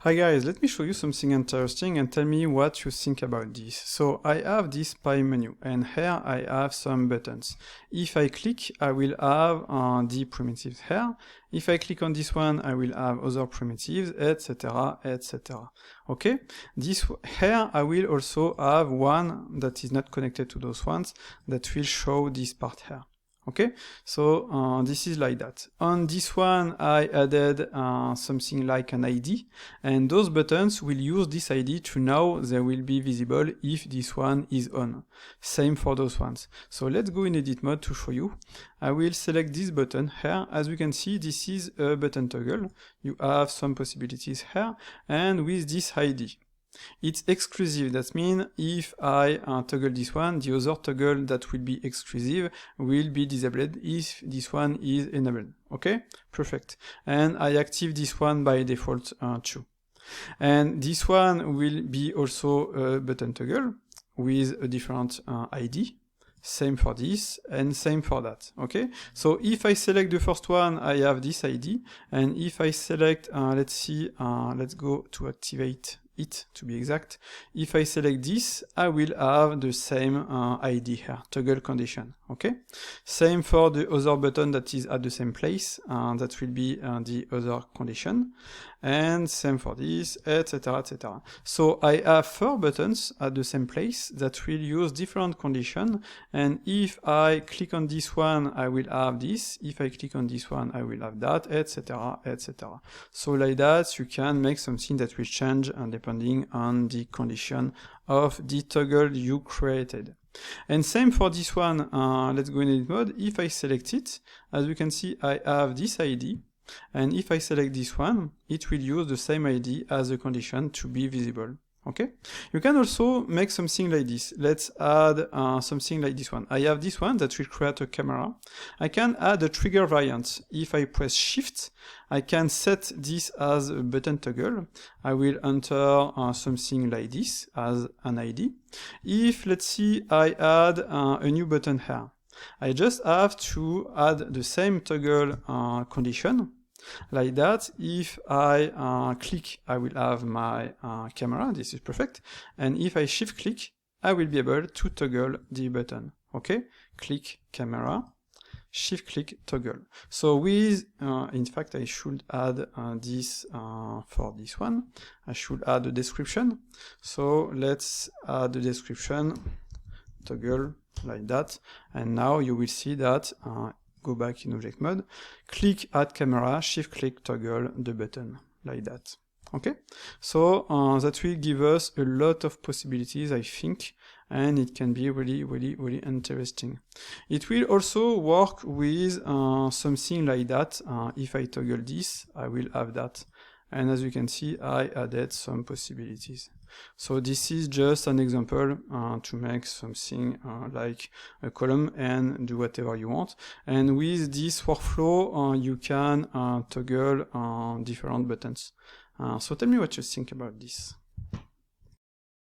Hi guys, let me show you something interesting and tell me what you think about this. So I have this pie menu and here I have some buttons. If I click, I will have the primitives here. If I click on this one, I will have other primitives, etc, etc. Okay? Here I will also have one that is not connected to those ones that will show this part here. Okay, so this is like that. On this one, I added something like an ID, and those buttons will use this ID to know they will be visible if this one is on. Same for those ones. So let's go in edit mode to show you. I will select this button here. As you can see, this is a button toggle. You have some possibilities here, and with this ID. It's exclusive, that means if I toggle this one, the other toggle that will be exclusive will be disabled if this one is enabled. Okay, perfect. And I active this one by default too. And this one will be also a button toggle with a different ID. Same for this and same for that. Okay, so if I select the first one, I have this ID, and if I select, let's see, let's go to activate it to be exact. If I select this, I will have the same ID here, toggle condition. Okay, same for the other button that is at the same place, that will be the other condition, and same for this, etc, etc. So I have 4 buttons at the same place that will use different conditions, and if I click on this one, I will have this. If I click on this one, I will have that, etc, etc. So like that, you can make something that will change depending on the condition of the toggle you created. And same for this one, let's go in edit mode. If I select it, as you can see, I have this ID, and if I select this one, it will use the same ID as the condition to be visible. Okay, you can also make something like this. Let's add something like this one. I have this one that will create a camera. I can add a trigger variant. If I press shift, I can set this as a button toggle. I will enter something like this as an ID. If, let's see, I add a new button here, I just have to add the same toggle condition. Like that, if I click, I will have my camera. This is perfect. And if I shift click, I will be able to toggle the button. Okay, click camera, shift click toggle. So with, in fact, I should add this for this one. I should add a description. So let's add the description, toggle, like that. And now you will see that go back in object mode, click add camera, shift click toggle the button, like that. Okay, so that will give us a lot of possibilities, I think, and it can be really interesting. It will also work with something like that. If I toggle this, I will have that. And as you can see, I added some possibilities. So this is just an example to make something like a column and do whatever you want. And with this workflow, you can toggle different buttons. So tell me what you think about this.